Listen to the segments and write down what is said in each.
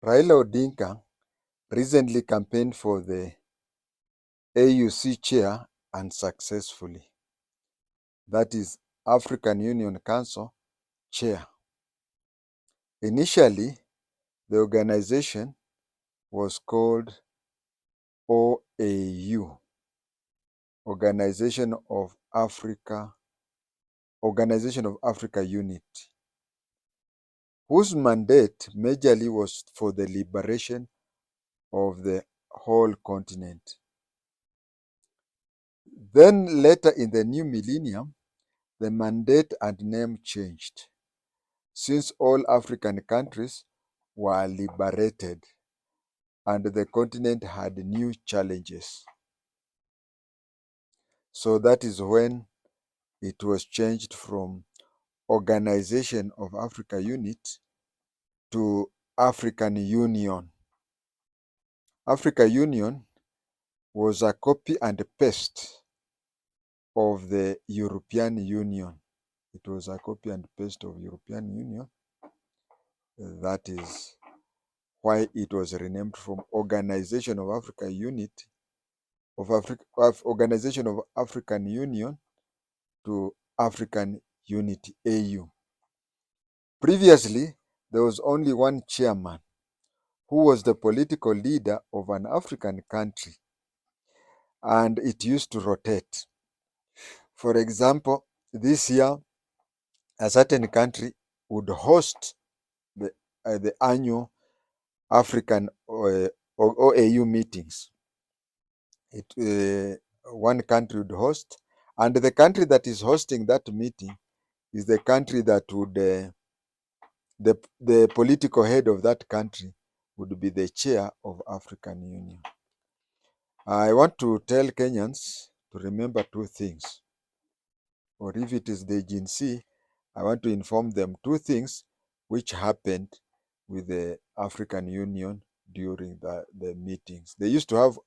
Raila Odinga recently campaigned for the AUC chair unsuccessfully. That is African Union Council chair. Initially, the organization was called OAU, Organization of Africa Unit, whose mandate majorly was for the liberation of the whole continent. Then later in the new millennium, the mandate and name changed, since all African countries were liberated and the continent had new challenges. So that is when it was changed from Organization of Africa Unit to African Union. Africa Union was a copy and paste of the European Union. It was a copy and paste of European Union. That is why it was renamed from Organization of Africa Unit of Organization of African Union to African Unity, AU. Previously, there was only one chairman who was the political leader of an African country, and it used to rotate. For example, this year, a certain country would host the annual African OAU meetings. One country would host, and the country that is hosting that meeting is the country that would the political head of that country would be the chair of African Union. I want to tell Kenyans to remember two things, or if it is the Gen Z, I want to inform them two things which happened with the African Union during the meetings. They used to have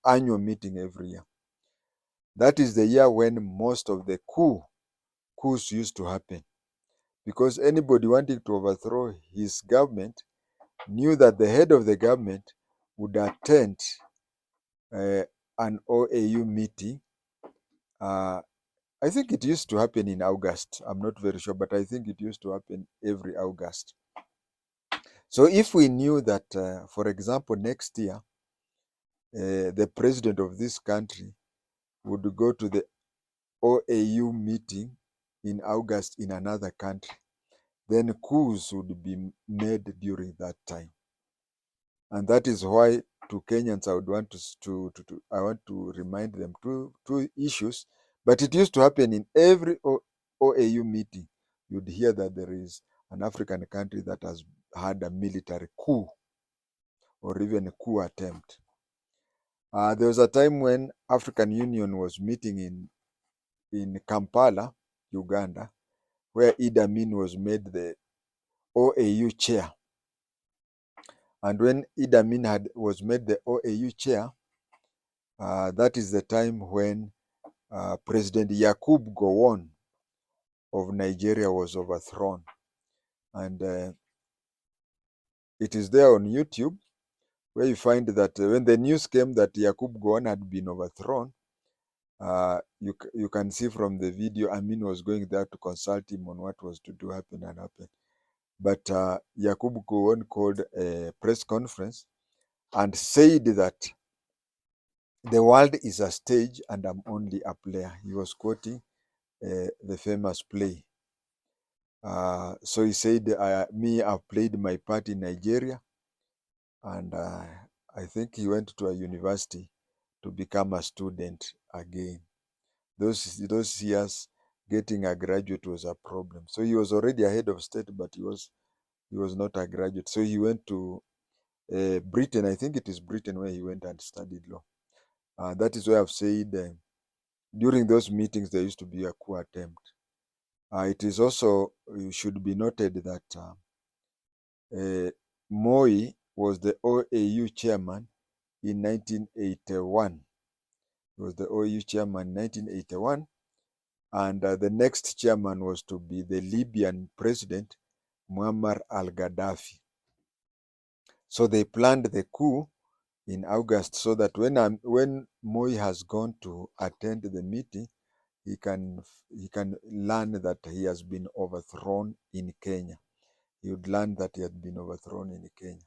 annual meeting every year. That is the year when most of the coups used to happen, because anybody wanting to overthrow his government knew that the head of the government would attend an OAU meeting. I think it used to happen in August. I'm not very sure, but I think it used to happen every August. So if we knew that, for example, next year, the president of this country would go to the OAU meeting in August in another country, then coups would be made during that time. And that is why to Kenyans I would want I want to remind them two issues. But it used to happen in every OAU meeting. You'd hear that there is an African country that has had a military coup or even a coup attempt. There was a time when African Union was meeting in Kampala, Uganda, where Idi Amin was made the OAU chair. And when Idi Amin was made the OAU chair, that is the time when President Yakub Gowon of Nigeria was overthrown. And it is there on YouTube where you find that when the news came that Yakub Gowon had been overthrown, you can see from the video Amin was going there to consult him on what was to do happen and happen. But Yakub Gowon called a press conference and said that the world is a stage and I'm only a player. He was quoting the famous play. So he said, I've played my part in Nigeria, and I think he went to a university to become a student again. Those years, getting a graduate was a problem. So he was already a head of state, but he was not a graduate. So he went to Britain. I think it is Britain where he went and studied law. That is why I've said during those meetings there used to be a coup attempt. It is also, it should be noted that Moi was the OAU chairman in 1981. He was the OAU chairman in 1981, and the next chairman was to be the Libyan president, Muammar al-Gaddafi. So they planned the coup in August so that when Moi has gone to attend the meeting, he can learn that he has been overthrown in Kenya. He would learn that he had been overthrown in Kenya.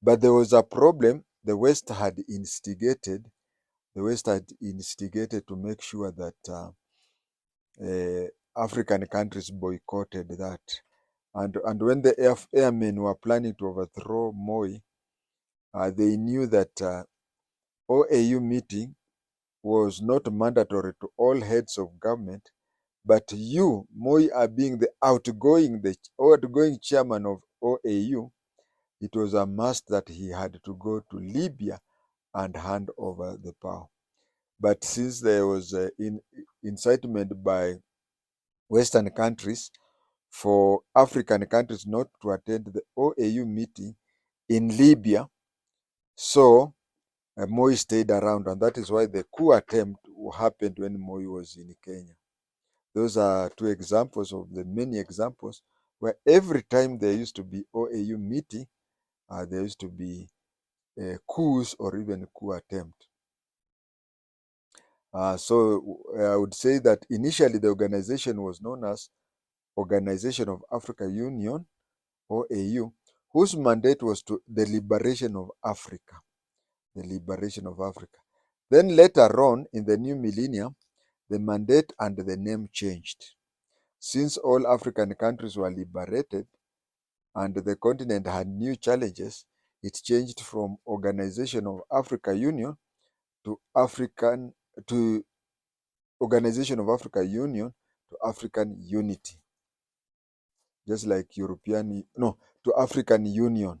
But there was a problem. The West had instigated to make sure that African countries boycotted that. And when the airmen were planning to overthrow Moi, they knew that OAU meeting was not mandatory to all heads of government, but you, Moi, are being the outgoing chairman of OAU. It was a must that he had to go to Libya and hand over the power. But since there was incitement by Western countries for African countries not to attend the OAU meeting in Libya, so Moi stayed around, and that is why the coup attempt happened when Moi was in Kenya. Those are two examples of the many examples where every time there used to be OAU meeting, there used to be coups or even coup attempt. So I would say that initially the organization was known as Organization of Africa Union, OAU, whose mandate was to the liberation of Africa, the liberation of Africa. Then later on in the new millennium, the mandate and the name changed. Since all African countries were liberated and the continent had new challenges, it changed from Organization of Africa Union to African to Organization of Africa Union to African Unity, just like to African Union,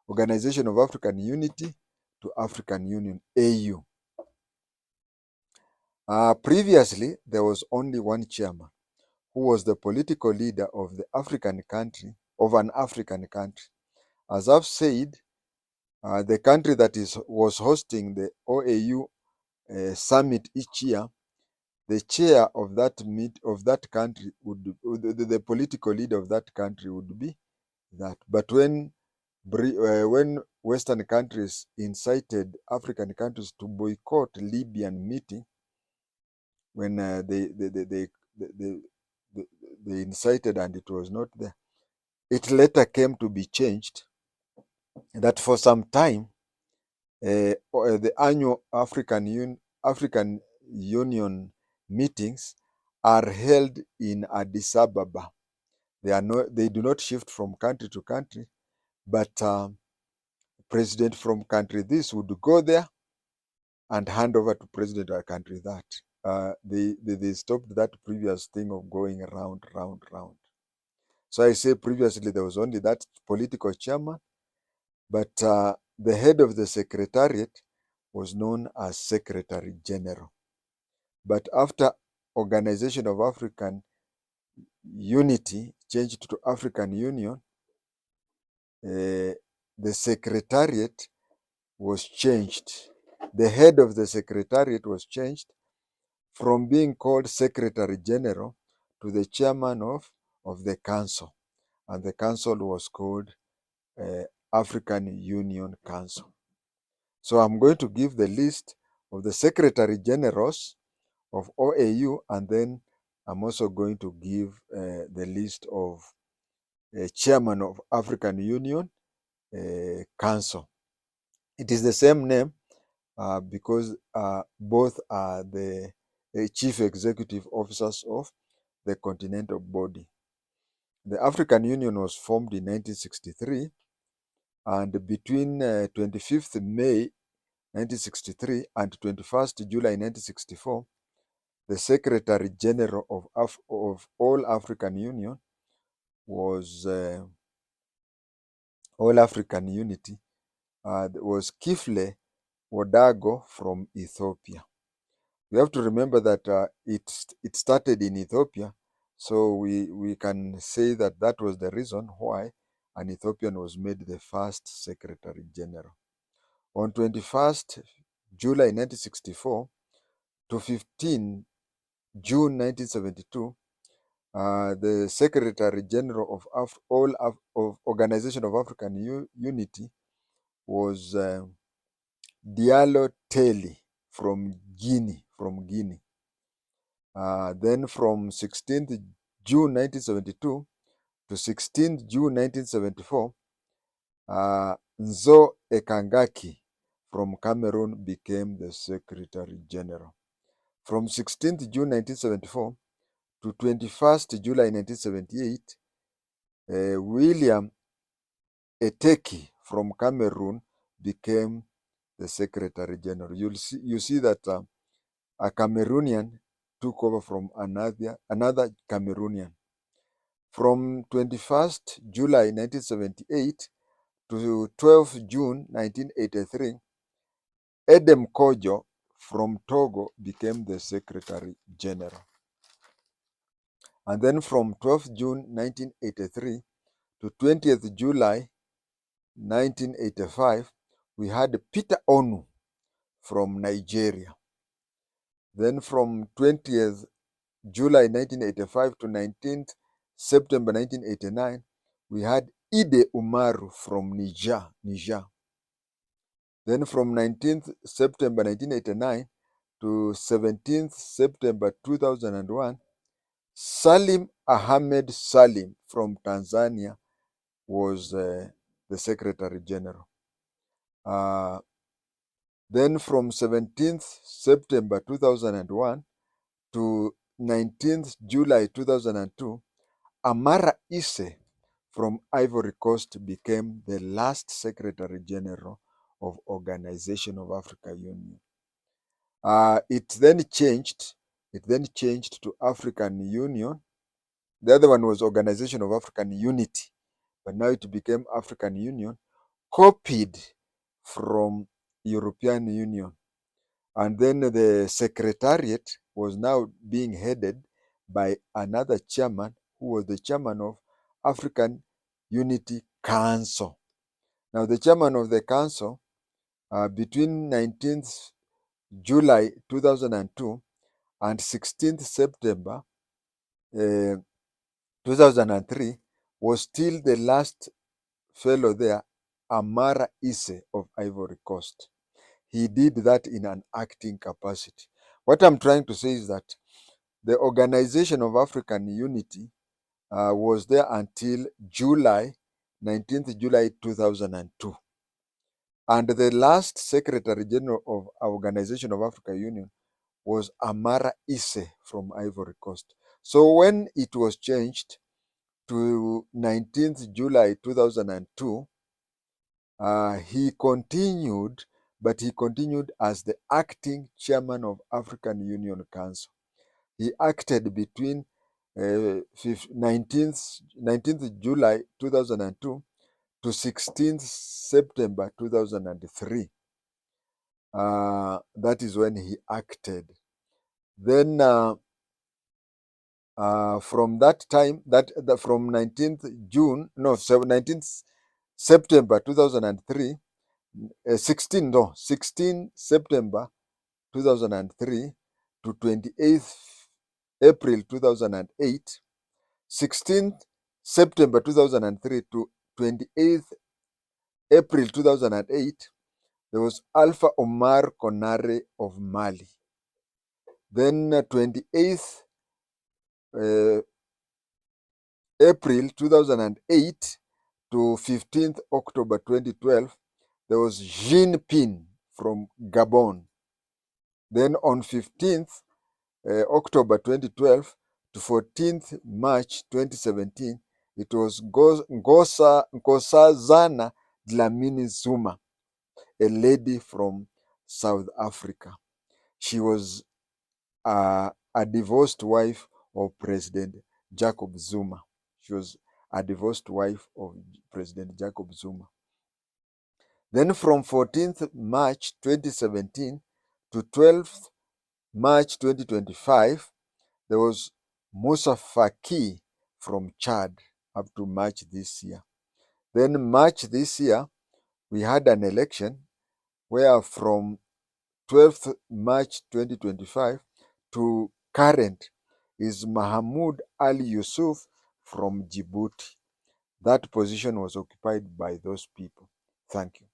Organization of African Unity to African Union, AU. Previously, there was only one chairman who was the political leader of an African country. As I've said, the country that was hosting the OAU summit each year, the chair of that country the political leader of that country would be that. But when Western countries incited African countries to boycott Libyan meeting, when they incited and it was not there, it later came to be changed that for some time the annual African Union meetings are held in Addis Ababa. They do not shift from country to country, but president from country this would go there and hand over to president of country that. They stopped that previous thing of going round, round, round. So I say previously there was only that political chairman, but the head of the secretariat was known as Secretary General. But after Organization of African Unity changed to African Union, the secretariat was changed. The head of the secretariat was changed from being called Secretary General to the chairman of the council. And the council was called African Union Council. So I'm going to give the list of the Secretary Generals of OAU, and then I'm also going to give the list of Chairman of African Union Council. It is the same name because both are the chief executive officers of the continental body. The African Union was formed in 1963, and between 25th May 1963 and 21st July 1964, the Secretary General of All African Union was All African Unity was Kifle Wodago from Ethiopia. We have to remember that it started in Ethiopia, so we can say that was the reason why an Ethiopian was made the first Secretary General. On 21st July 1964 to 15 June 1972, the Secretary General of Organization of African Unity was Diallo Telly from Guinea. Then from 16th June 1972 to 16th June 1974, Nzo Ekangaki from Cameroon became the Secretary General. From 16th June 1974 to 21st July 1978, William Eteki from Cameroon became the Secretary General. You see that a Cameroonian took over from another Cameroonian. From 21st July 1978 to 12th June 1983, Edem Kojo from Togo became the Secretary General. And then from 12th June 1983 to 20th July 1985, we had Peter Onu from Nigeria. Then from 20th July 1985 to 19th September 1989, we had Ide Umaru from Niger. Then from 19th September 1989 to 17th September 2001, Salim Ahmed Salim from Tanzania was the Secretary General. Then from 17th September 2001 to 19th July 2002, Amara Isse from Ivory Coast became the last Secretary General of Organization of African Union. It then changed to African Union. The other one was Organization of African Unity, but now it became African Union, copied from European Union. And then the secretariat was now being headed by another chairman who was the chairman of African Unity Council. Now, the chairman of the council between 19th July 2002 and 16th September 2003 was still the last fellow there, Amara Isse of Ivory Coast. He did that in an acting capacity. What I'm trying to say is that the Organization of African Unity was there until 19th July 2002. And the last Secretary General of Organization of African Union was Amara Isse from Ivory Coast. So when it was changed to 19th July 2002, he continued, but he continued as the acting chairman of African Union Council. He acted between 19th July 2002 to 16th September 2003. That is when he acted. Then from that time, from 19th September 2003, 16 September 2003 to 28th April 2008, 16th September 2003 to 28th April 2008, there was Alpha Omar Konare of Mali. Then 28th April 2008 to 15th October 2012, there was Jean Pin from Gabon. Then on 15th October 2012 to 14th March 2017, it was Nkosazana Dlamini Zuma, a lady from South Africa. She was a divorced wife of President Jacob Zuma. She was a divorced wife of President Jacob Zuma. Then from 14th March 2017 to 12th March 2025, there was Musa Faki from Chad up to March this year. Then March this year, we had an election where from 12th March 2025 to current is Mahmoud Ali Yusuf from Djibouti. That position was occupied by those people. Thank you.